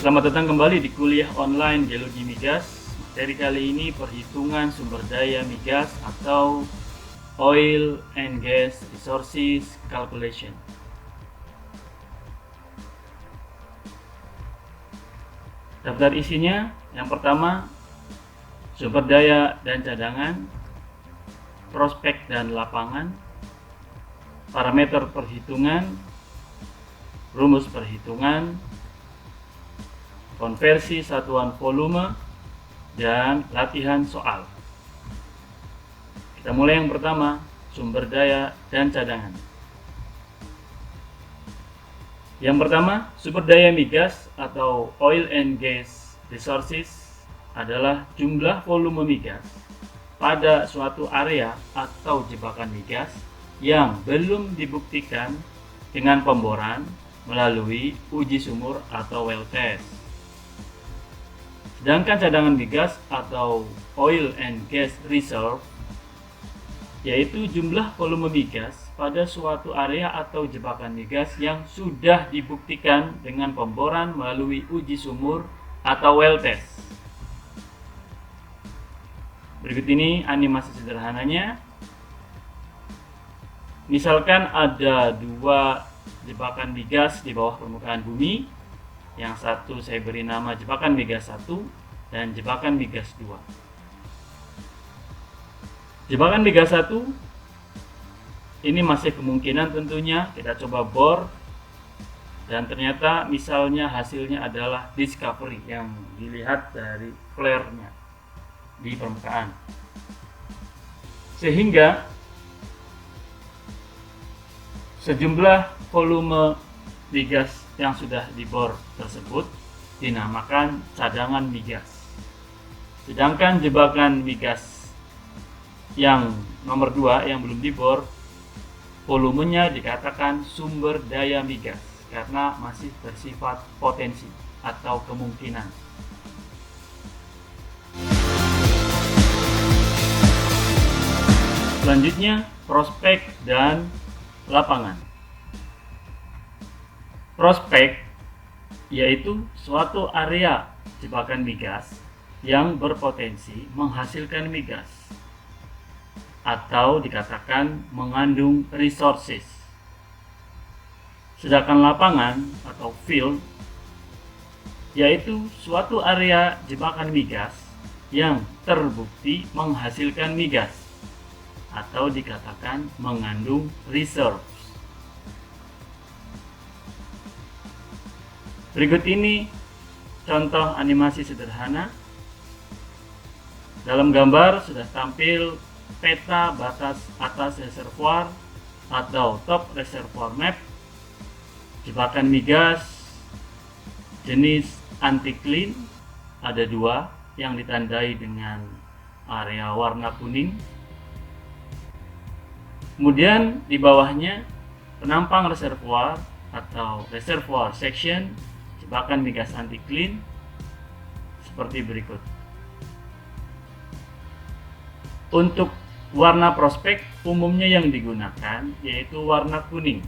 Selamat datang kembali di kuliah online Geologi Migas. Materi kali ini perhitungan sumber daya migas atau Oil and Gas Resources Calculation. Daftar isinya, yang pertama sumber daya dan cadangan, prospek dan lapangan, parameter perhitungan, rumus perhitungan, konversi satuan volume, dan latihan soal. Kita mulai yang pertama, sumber daya dan cadangan. Yang pertama, sumber daya migas atau Oil and Gas Resources adalah jumlah volume migas pada suatu area atau jebakan migas yang belum dibuktikan dengan pemboran melalui uji sumur atau well test. Sedangkan cadangan migas atau Oil and Gas Reserve yaitu jumlah volume migas pada suatu area atau jebakan migas yang sudah dibuktikan dengan pemboran melalui uji sumur atau well test. Berikut ini animasi sederhananya. Misalkan ada dua jebakan migas di bawah permukaan bumi. Yang satu saya beri nama jebakan migas 1 dan jebakan migas 2. Jebakan migas 1 ini masih kemungkinan tentunya kita coba bor dan ternyata misalnya hasilnya adalah discovery yang dilihat dari flare-nya di permukaan. Sehingga sejumlah volume migas yang sudah dibor tersebut dinamakan cadangan migas. Sedangkan jebakan migas yang nomor 2 yang belum dibor, volumenya dikatakan sumber daya migas karena masih bersifat potensi atau kemungkinan. Selanjutnya, prospek dan lapangan. Prospek yaitu suatu area jebakan migas yang berpotensi menghasilkan migas atau dikatakan mengandung resources. Sedangkan lapangan atau field yaitu suatu area jebakan migas yang terbukti menghasilkan migas atau dikatakan mengandung reserve. Berikut ini contoh animasi sederhana. Dalam gambar sudah tampil peta batas atas reservoir atau top reservoir map jebakan migas jenis anti-clean. Ada dua yang ditandai dengan area warna kuning. Kemudian di bawahnya penampang reservoir atau reservoir section jebakan migas anti-clean seperti berikut. Untuk warna prospek umumnya yang digunakan yaitu warna kuning.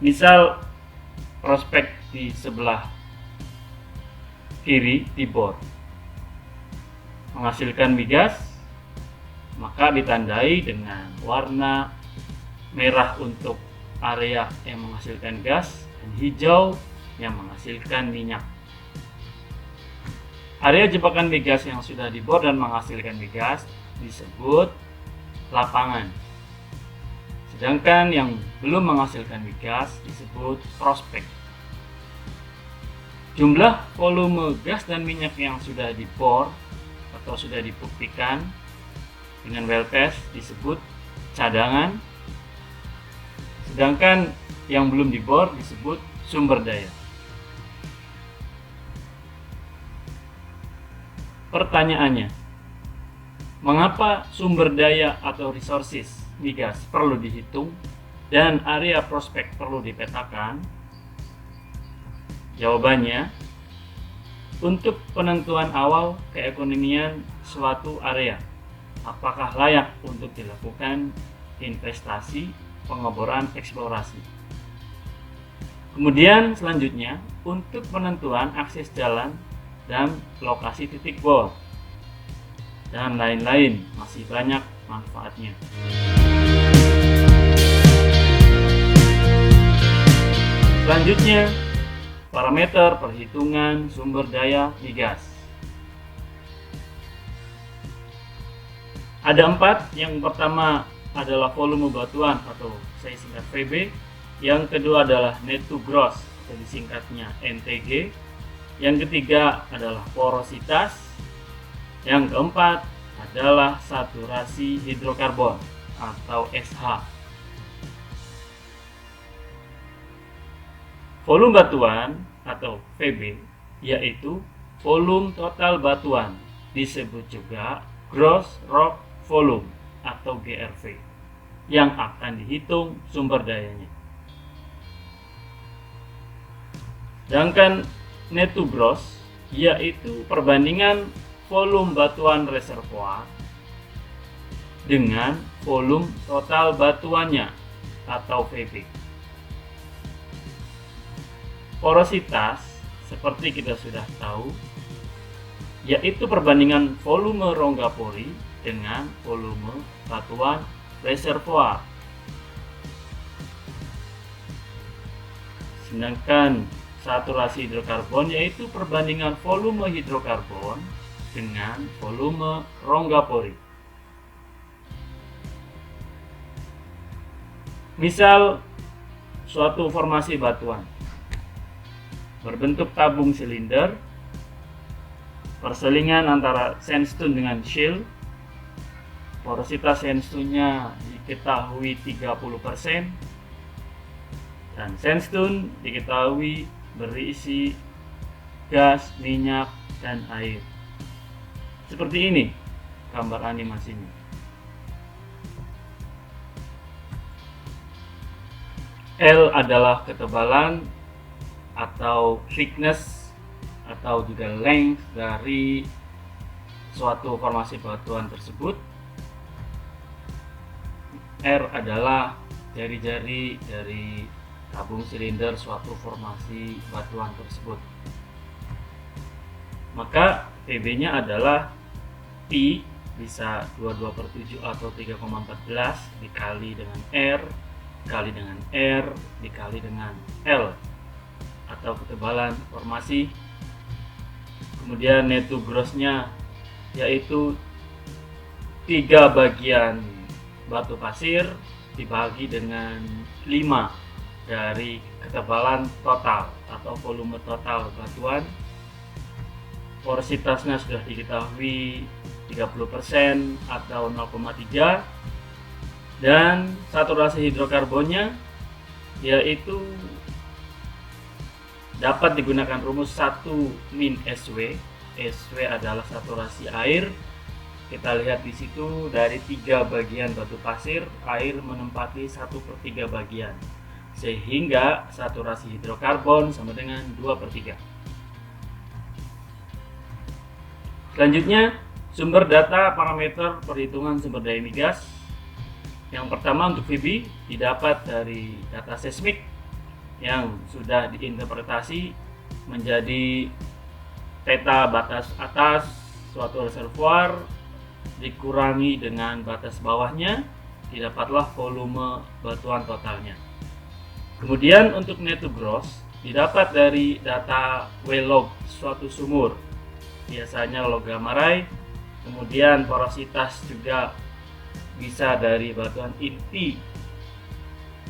Misal prospek di sebelah kiri dibor menghasilkan migas, maka ditandai dengan warna merah untuk area yang menghasilkan gas dan hijau yang menghasilkan minyak. Area jebakan migas yang sudah dibor dan menghasilkan migas disebut lapangan. Sedangkan yang belum menghasilkan migas disebut prospek. Jumlah volume gas dan minyak yang sudah dibor atau sudah dibuktikan dengan well test disebut cadangan. Sedangkan yang belum dibor disebut sumber daya. Pertanyaannya, mengapa sumber daya atau resources migas perlu dihitung dan area prospek perlu dipetakan? Jawabannya, untuk penentuan awal keekonomian suatu area, apakah layak untuk dilakukan investasi pengeboran eksplorasi. Kemudian selanjutnya untuk penentuan akses jalan dan lokasi titik bor dan lain-lain, masih banyak manfaatnya. Selanjutnya, parameter perhitungan sumber daya migas. Ada 4. Yang pertama adalah volume batuan atau saya singkat VB. Yang kedua adalah net to gross atau disingkatnya NTG. Yang ketiga adalah porositas. Yang keempat adalah saturasi hidrokarbon atau SH. Volume batuan atau VB yaitu volume total batuan, disebut juga gross rock volume atau GRV, yang akan dihitung sumber dayanya. Sedangkan net to gross yaitu perbandingan volume batuan reservoir dengan volume total batuannya atau VB. Porositas seperti kita sudah tahu yaitu perbandingan volume rongga pori dengan volume batuan reservoir. Sedangkan saturasi hidrokarbon yaitu perbandingan volume hidrokarbon dengan volume rongga pori. Misal suatu formasi batuan berbentuk tabung silinder, perselingan antara sandstone dengan shale, porositas sandstone-nya diketahui 30%, dan sandstone diketahui berisi gas, minyak, dan air. Seperti ini gambar animasinya. L adalah ketebalan atau thickness atau juga length dari suatu formasi batuan tersebut. R adalah jari-jari dari tabung silinder suatu formasi batuan tersebut. Maka PB-nya adalah P, bisa 22/7 atau 3,14 dikali dengan R, dikali dengan R, dikali dengan L atau ketebalan formasi. Kemudian net to gross-nya yaitu 3 bagian batu pasir dibagi dengan 5 dari ketebalan total atau volume total batuan. Porositasnya sudah diketahui 30% atau 0,3, dan saturasi hidrokarbonnya yaitu dapat digunakan rumus 1-SW. SW adalah saturasi air. Kita lihat di situ dari 3 bagian batu pasir, air menempati 1/3 bagian, sehingga saturasi hidrokarbon sama dengan 2/3. Selanjutnya, sumber data parameter perhitungan sumber daya migas. Yang pertama untuk VB didapat dari data seismik yang sudah diinterpretasi menjadi theta batas atas suatu reservoir dikurangi dengan batas bawahnya, didapatlah volume batuan totalnya. Kemudian untuk net to gross didapat dari data well log suatu sumur, biasanya logam arai. Kemudian porositas juga bisa dari batuan inti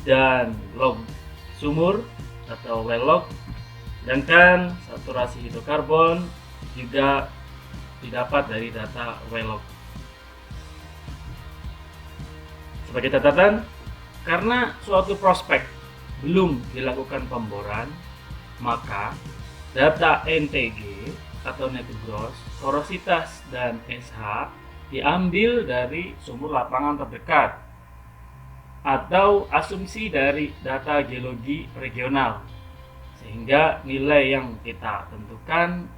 dan log sumur atau well log. Sedangkan saturasi hidrokarbon juga didapat dari data well log. Sebagai catatan, karena suatu prospek belum dilakukan pemboran, maka data NTG atau net to gross, porositas, dan SH diambil dari sumur lapangan terdekat atau asumsi dari data geologi regional, sehingga nilai yang kita tentukan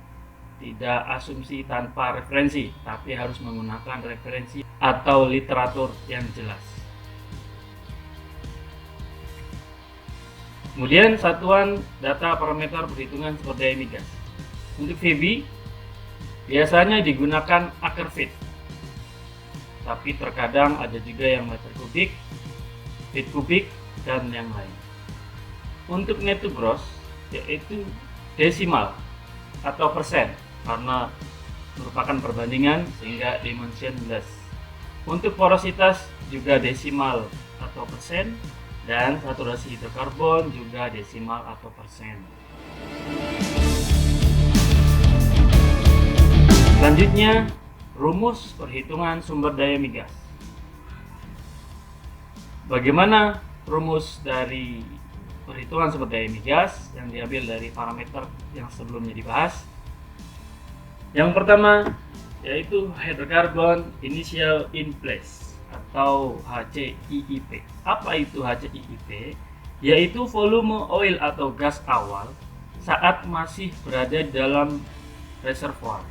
tidak asumsi tanpa referensi, tapi harus menggunakan referensi atau literatur yang jelas. Kemudian satuan data parameter perhitungan sumber daya migas. Untuk VB biasanya digunakan acre feet, tapi terkadang ada juga yang meter kubik, feet kubik, dan yang lain. Untuk net to gross yaitu desimal atau persen, karena merupakan perbandingan sehingga dimensionless. Untuk porositas juga desimal atau persen, dan saturasi hidrokarbon juga desimal atau persen. Selanjutnya, rumus perhitungan sumber daya migas. Bagaimana rumus dari perhitungan sumber daya migas yang diambil dari parameter yang sebelumnya dibahas? Yang pertama yaitu hydrocarbon initial in place atau HCIIP. Apa itu HCIIP? Yaitu volume oil atau gas awal saat masih berada dalam reservoir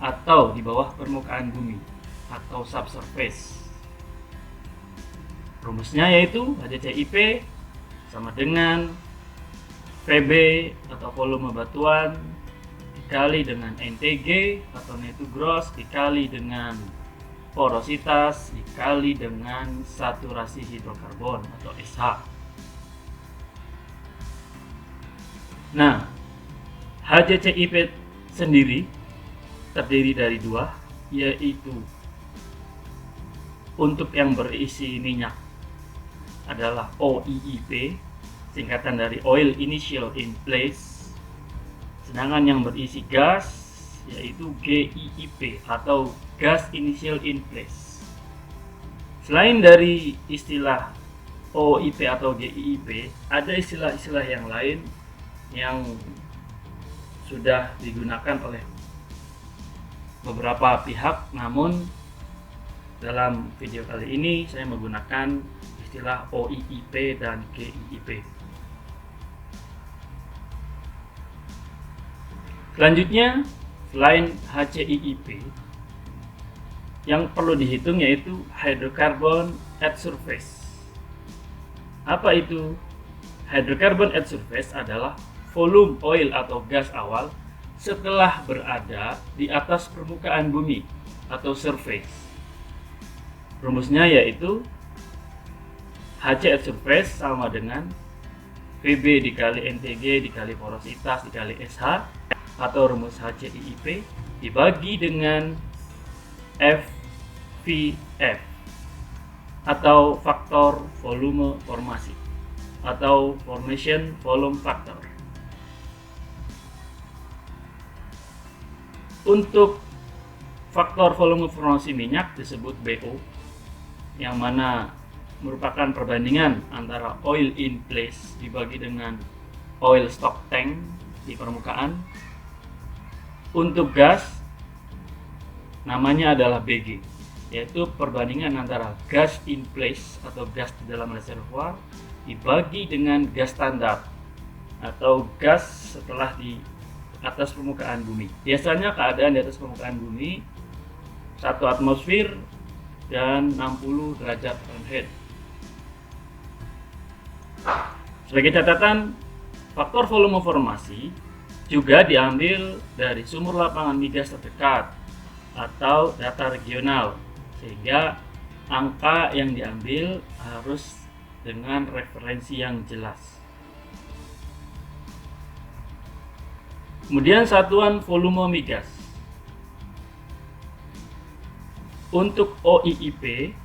atau di bawah permukaan bumi atau subsurface. Rumusnya yaitu HCIIP sama dengan VB atau volume batuan dikali dengan NTG atau net to gross dikali dengan porositas dikali dengan saturasi hidrokarbon atau SH. Nah, HCIP sendiri terdiri dari dua, yaitu untuk yang berisi minyak adalah OIIP, singkatan dari Oil Initial in Place, sedangkan yang berisi gas yaitu GIIP atau Gas Initial in Place. Selain dari istilah OIP atau GIIP, ada istilah-istilah yang lain yang sudah digunakan oleh beberapa pihak, namun dalam video kali ini saya menggunakan istilah OIIP dan GIIP. Selanjutnya, selain HCIIP, yang perlu dihitung yaitu hydrocarbon at surface. Apa itu? Hydrocarbon at surface adalah volume oil atau gas awal setelah berada di atas permukaan bumi atau surface. Rumusnya yaitu HC at surface sama dengan VB dikali NTG dikali porositas dikali SH, atau rumus HCIIP dibagi dengan FVF atau faktor volume formasi atau formation volume factor. Untuk faktor volume formasi minyak disebut BO, yang mana merupakan perbandingan antara oil in place dibagi dengan oil stock tank di permukaan. Untuk gas namanya adalah BG, yaitu perbandingan antara gas in place atau gas di dalam reservoir dibagi dengan gas standar atau gas setelah di atas permukaan bumi. Biasanya keadaan di atas permukaan bumi 1 atmosfer dan 60 derajat Fahrenheit. Sebagai catatan, faktor volume formasi juga diambil dari sumur lapangan migas terdekat atau data regional, sehingga angka yang diambil harus dengan referensi yang jelas. Kemudian satuan volume migas. Untuk OIIP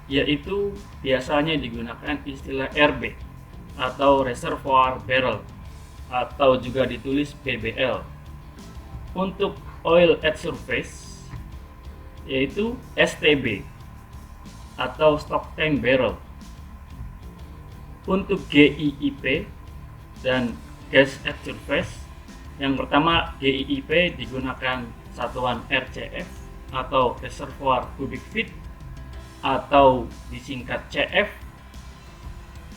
yaitu biasanya digunakan istilah RB atau reservoir barrel atau juga ditulis BBL. Untuk oil at surface yaitu STB atau stock tank barrel. Untuk GIIP dan gas at surface, yang pertama GIIP digunakan satuan RCF atau reservoir cubic feet atau disingkat CF.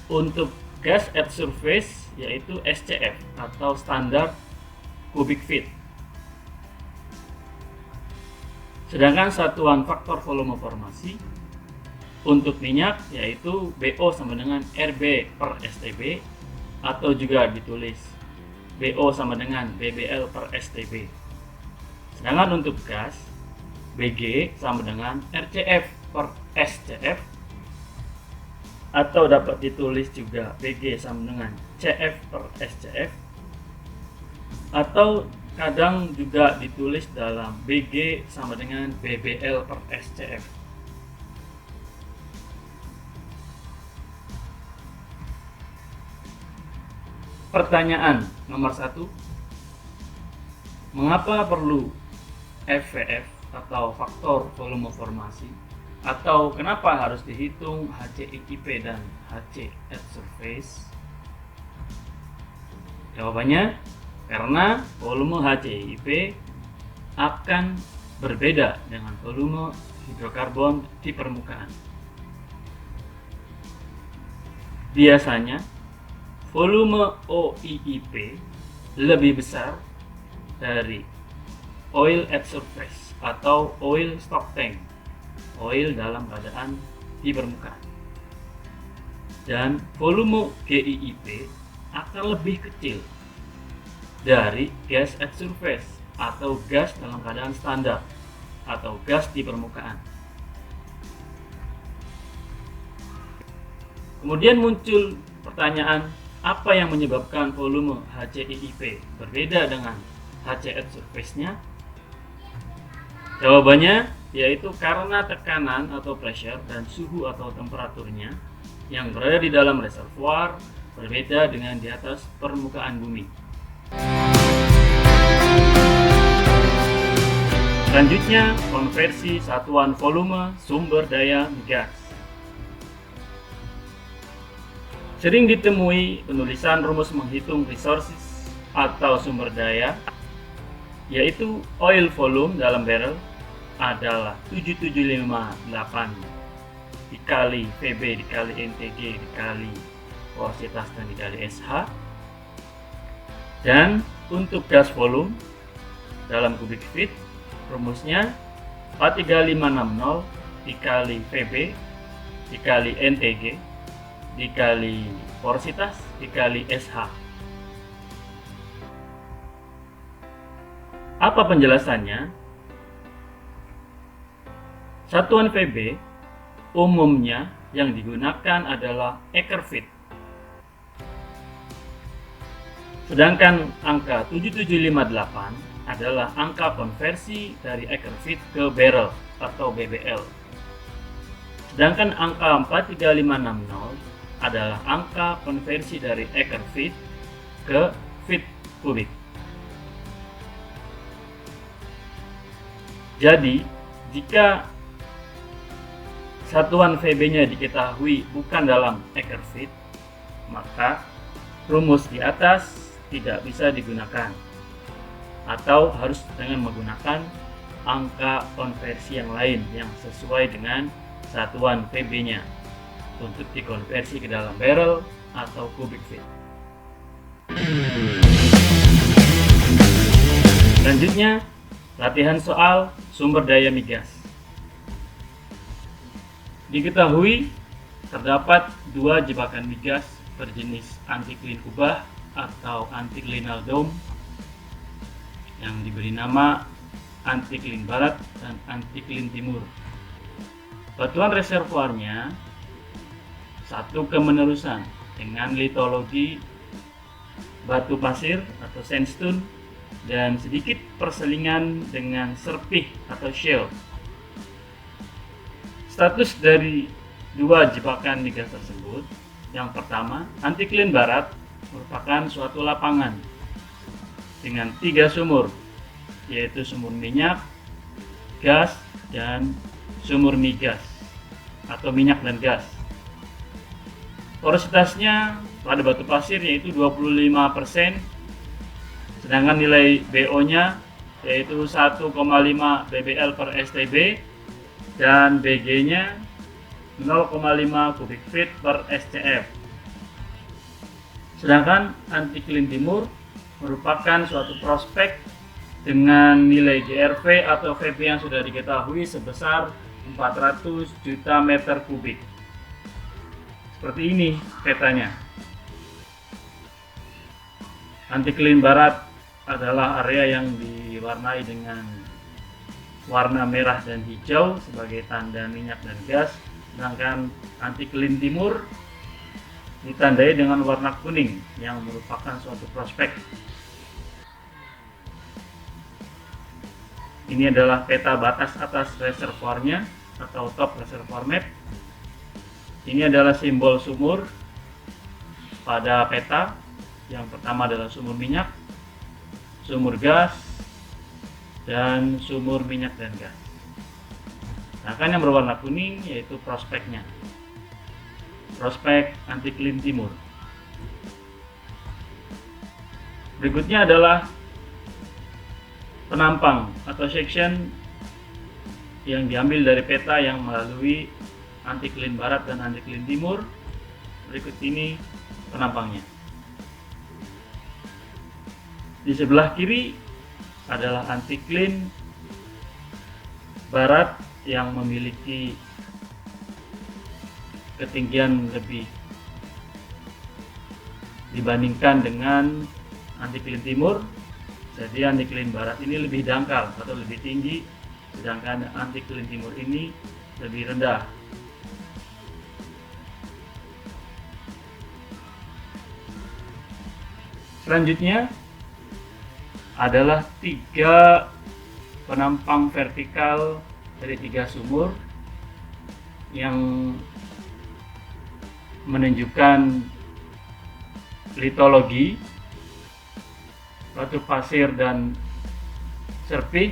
Untuk gas at surface yaitu SCF atau standar cubic feet. Sedangkan satuan faktor volume formasi untuk minyak yaitu BO sama dengan RB per STB atau juga ditulis BO sama dengan BBL per STB. Sedangkan untuk gas, BG sama dengan RCF per SCF, atau dapat ditulis juga BG sama dengan CF per SCF, atau kadang juga ditulis dalam BG sama dengan BBL per SCF. Pertanyaan nomor 1, mengapa perlu FVF atau faktor volume formasi, atau kenapa harus dihitung HCIP dan HC at surface? Jawabannya, karena volume HCIP akan berbeda dengan volume hidrokarbon di permukaan. Biasanya, volume OIIP lebih besar dari oil at surface atau oil stock tank, oil dalam keadaan di permukaan. Dan volume GIIP akan lebih kecil dari gas at surface atau gas dalam keadaan standar atau gas di permukaan. Kemudian muncul pertanyaan, apa yang menyebabkan volume HCIP berbeda dengan HC at surface-nya? Jawabannya yaitu karena tekanan atau pressure dan suhu atau temperaturnya yang berada di dalam reservoir berbeda dengan di atas permukaan bumi. Selanjutnya, konversi satuan volume sumber daya migas. Sering ditemui penulisan rumus menghitung resources atau sumber daya, yaitu oil volume dalam barrel adalah 7758 dikali VB dikali NTG dikali porositas dan dikali SH. Dan untuk gas volume dalam kubik feet, rumusnya 43560 dikali VB dikali NTG dikali porositas dikali SH. Apa penjelasannya? Satuan VB umumnya yang digunakan adalah acre feet. Sedangkan angka 7758 adalah angka konversi dari acre feet ke barrel atau BBL. Sedangkan angka 43560 adalah angka konversi dari acre feet ke feet kubik. Jadi, jika satuan VB-nya diketahui bukan dalam acre feet, maka rumus di atas tidak bisa digunakan, atau harus dengan menggunakan angka konversi yang lain yang sesuai dengan satuan VB-nya untuk dikonversi ke dalam barrel atau cubic feet. Selanjutnya, latihan soal sumber daya migas. Diketahui terdapat dua jebakan migas berjenis anti-clean kubah atau anti-clean dome yang diberi nama anti-clean barat dan anti-clean timur. Batuan reservoirnya satu kemenerusan dengan litologi batu pasir atau sandstone dan sedikit perselingan dengan serpih atau shale. Status dari dua jebakan migas tersebut, yang pertama, anti-clean barat merupakan suatu lapangan dengan 3 sumur, yaitu sumur minyak, gas, dan sumur migas atau minyak dan gas. Porositasnya pada batu pasir yaitu 25%, sedangkan nilai BO-nya yaitu 1,5 BBL per STB dan BG-nya 0,5 kubik feet per SCF. Sedangkan anti-clean timur merupakan suatu prospek dengan nilai GRV atau VB yang sudah diketahui sebesar 400 juta meter kubik. Seperti ini petanya. Anticline barat adalah area yang diwarnai dengan warna merah dan hijau sebagai tanda minyak dan gas, sedangkan anticline timur ditandai dengan warna kuning yang merupakan suatu prospek. Ini adalah peta batas atas reservoirnya atau top reservoir map. Ini adalah simbol sumur pada peta. Yang pertama adalah sumur minyak, sumur gas, dan sumur minyak dan gas. Sedangkan yang berwarna kuning yaitu prospeknya, prospek anticline timur. Berikutnya adalah penampang atau section yang diambil dari peta yang melalui anticline barat dan anticline timur. Berikut ini penampangnya. Di sebelah kiri adalah anticline barat yang memiliki ketinggian lebih dibandingkan dengan anticline timur. Jadi anticline barat ini lebih dangkal atau lebih tinggi, sedangkan anticline timur ini lebih rendah. Selanjutnya adalah 3 penampang vertikal dari 3 sumur yang menunjukkan litologi batu pasir dan serpih.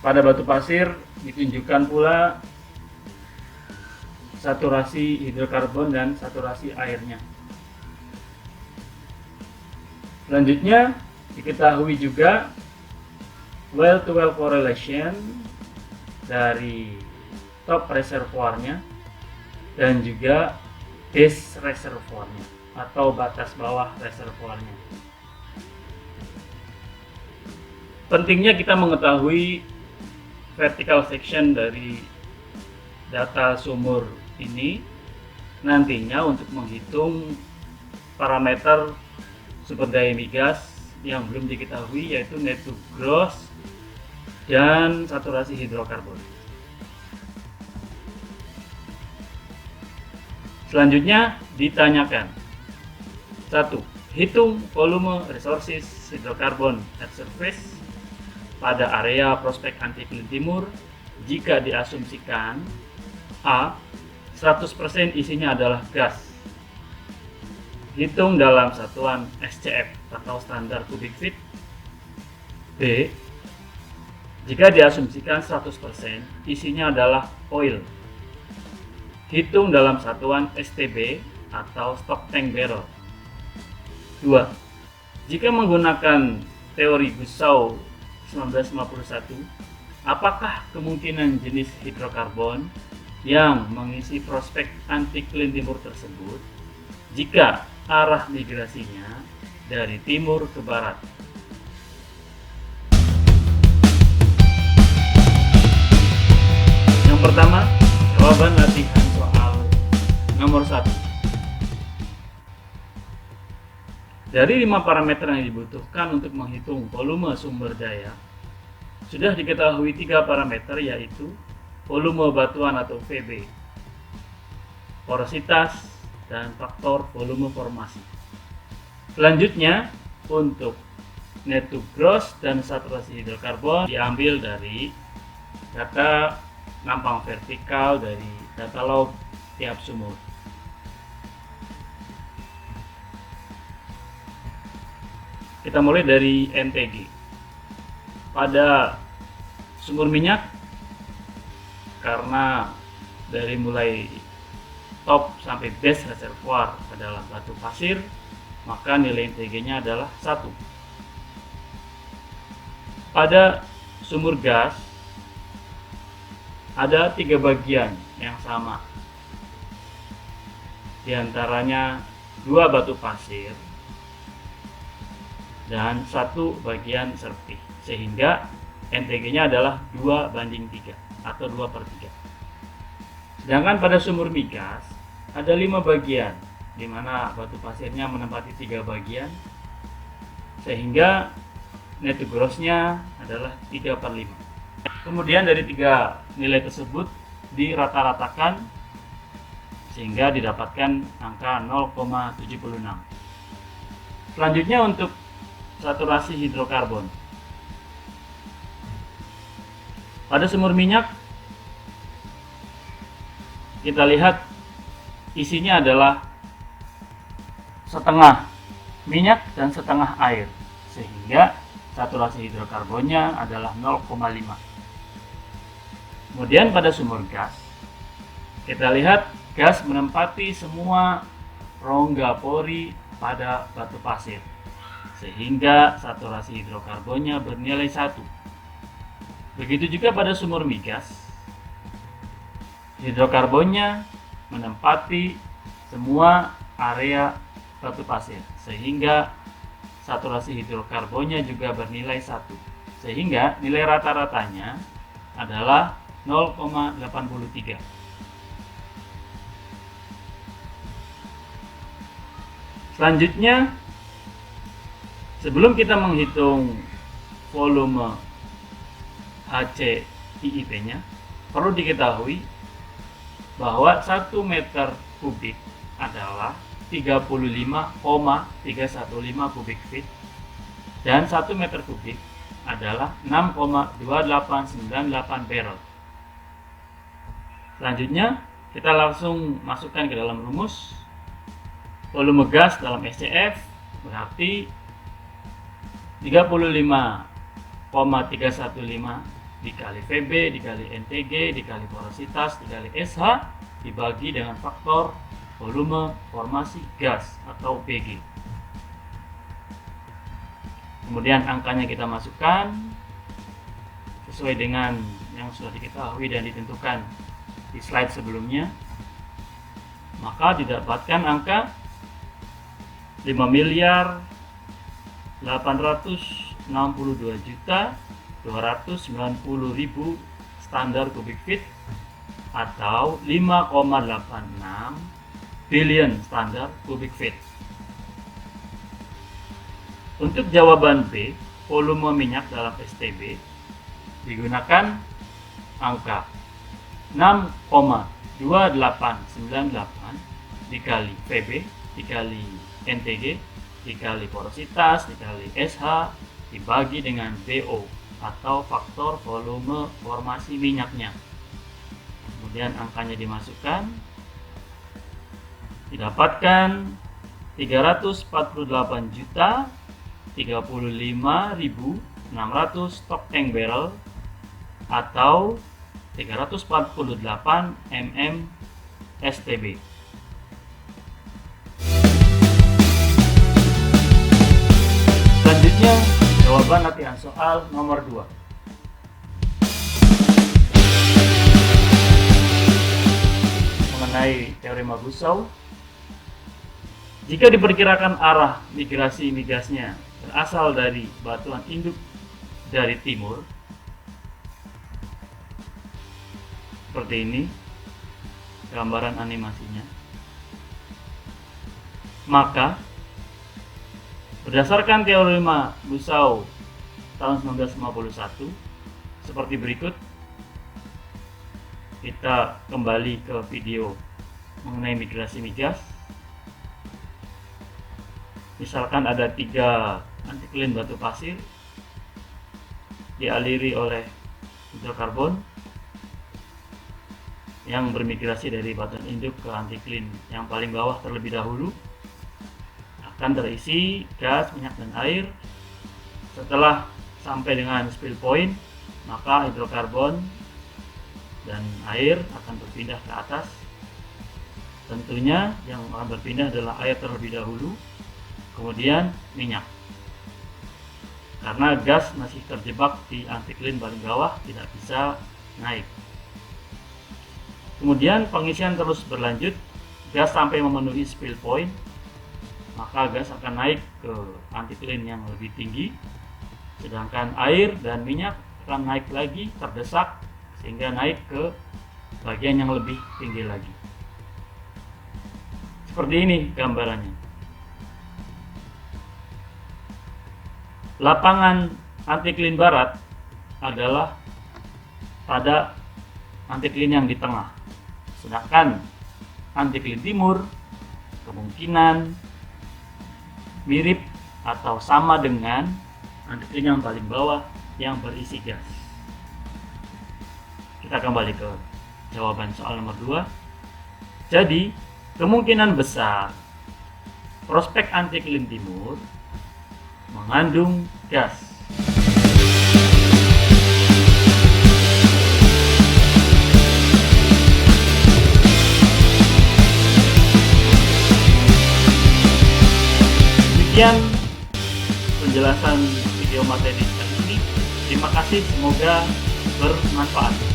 Pada batu pasir ditunjukkan pula saturasi hidrokarbon dan saturasi airnya. Selanjutnya diketahui juga well to well correlation dari top reservoirnya dan juga base reservoirnya atau batas bawah reservoirnya. Pentingnya kita mengetahui vertical section dari data sumur ini nantinya untuk menghitung parameter sumber daya migas yang belum diketahui, yaitu net to gross dan saturasi hidrokarbon. Selanjutnya ditanyakan 1. Hitung volume resources hidrokarbon at surface pada area prospek anticline timur jika diasumsikan A. 100% isinya adalah gas. Hitung dalam satuan SCF atau standar kubik feet. B. Jika diasumsikan 100% isinya adalah oil. Hitung dalam satuan STB atau stock tank barrel. 2. Jika menggunakan teori Gussau 1951, apakah kemungkinan jenis hidrokarbon yang mengisi prospek anticline timur tersebut jika arah migrasinya dari timur ke barat? Yang pertama, jawaban latihan soal nomor 1. Dari 5 parameter yang dibutuhkan untuk menghitung volume sumber daya, sudah diketahui 3 parameter, yaitu volume batuan atau VB, porositas, dan faktor volume formasi. Selanjutnya, untuk net to gross dan saturasi hidrokarbon diambil dari data nampang vertikal dari data log tiap sumur. Kita mulai dari NTG. Pada sumur minyak, karena dari mulai top sampai base reservoir adalah batu pasir, maka nilai NTG-nya adalah 1. Pada sumur gas ada 3 bagian yang sama, di antaranya 2 batu pasir dan 1 bagian serpih, sehingga NTG-nya adalah 2:3 atau 2/3. Sedangkan pada sumur migas ada 5 bagian, di mana batu pasirnya menempati 3 bagian, sehingga net gross-nya adalah 3/5. Kemudian dari 3 nilai tersebut dirata-ratakan sehingga didapatkan angka 0,76. Selanjutnya untuk saturasi hidrokarbon. Pada sumur minyak kita lihat isinya adalah setengah minyak dan setengah air, sehingga saturasi hidrokarbonnya adalah 0,5. Kemudian pada sumur gas kita lihat gas menempati semua rongga pori pada batu pasir, sehingga saturasi hidrokarbonnya bernilai 1. Begitu juga pada sumur migas, hidrokarbonnya menempati semua area batu pasir, sehingga saturasi hidrokarbonnya juga bernilai 1, sehingga nilai rata-ratanya adalah 0,83. Selanjutnya, sebelum kita menghitung volume HCIIP-nya, perlu diketahui bahwa 1 meter kubik adalah 35,315 kubik feet dan 1 meter kubik adalah 6,2898 barrel. Selanjutnya, kita langsung masukkan ke dalam rumus. Volume gas dalam SCF berarti 35,315 dikali VB dikali NTG dikali porositas dikali SH dibagi dengan faktor volume formasi gas atau PG. Kemudian angkanya kita masukkan sesuai dengan yang sudah diketahui dan ditentukan di slide sebelumnya, maka didapatkan angka 5.862.290.000 standar kubik feet atau 5,86 billion standar kubik feet. Untuk jawaban B, volume minyak dalam STB, digunakan angka 6,2898 dikali VB dikali NTG dikali porositas dikali SH dibagi dengan BO atau faktor volume formasi minyaknya. Kemudian angkanya dimasukkan, didapatkan 348.035.600 stock tank barrel atau 348 mm STB. Selanjutnya, jawaban latihan soal nomor 2. Mengenai teorema Gussau, jika diperkirakan arah migrasi migasnya berasal dari batuan induk dari timur, seperti ini gambaran animasinya, maka berdasarkan teorema Gussau tahun 1951 seperti berikut. Kita kembali ke video mengenai migrasi migas. Misalkan ada 3 antiklin batu pasir dialiri oleh hidrokarbon yang bermigrasi dari batuan induk ke antiklin yang paling bawah terlebih dahulu. Akan terisi gas, minyak, dan air. Setelah sampai dengan spill point, maka hidrokarbon dan air akan berpindah ke atas. Tentunya yang akan berpindah adalah air terlebih dahulu, kemudian minyak. Karena gas masih terjebak di antiklin paling bawah, tidak bisa naik. Kemudian pengisian terus berlanjut, gas sampai memenuhi spill point, maka gas akan naik ke antiklin yang lebih tinggi, sedangkan air dan minyak akan naik lagi, terdesak sehingga naik ke bagian yang lebih tinggi lagi. seperti ini gambarannya. Lapangan antiklin barat adalah pada antiklin yang di tengah, sedangkan antiklin timur kemungkinan mirip atau sama dengan antiklin yang paling bawah yang berisi gas. Kita kembali ke jawaban soal nomor 2. Jadi, kemungkinan besar prospek antiklin timur mengandung gas. Demikian penjelasan video materi kali ini. Terima kasih, semoga bermanfaat.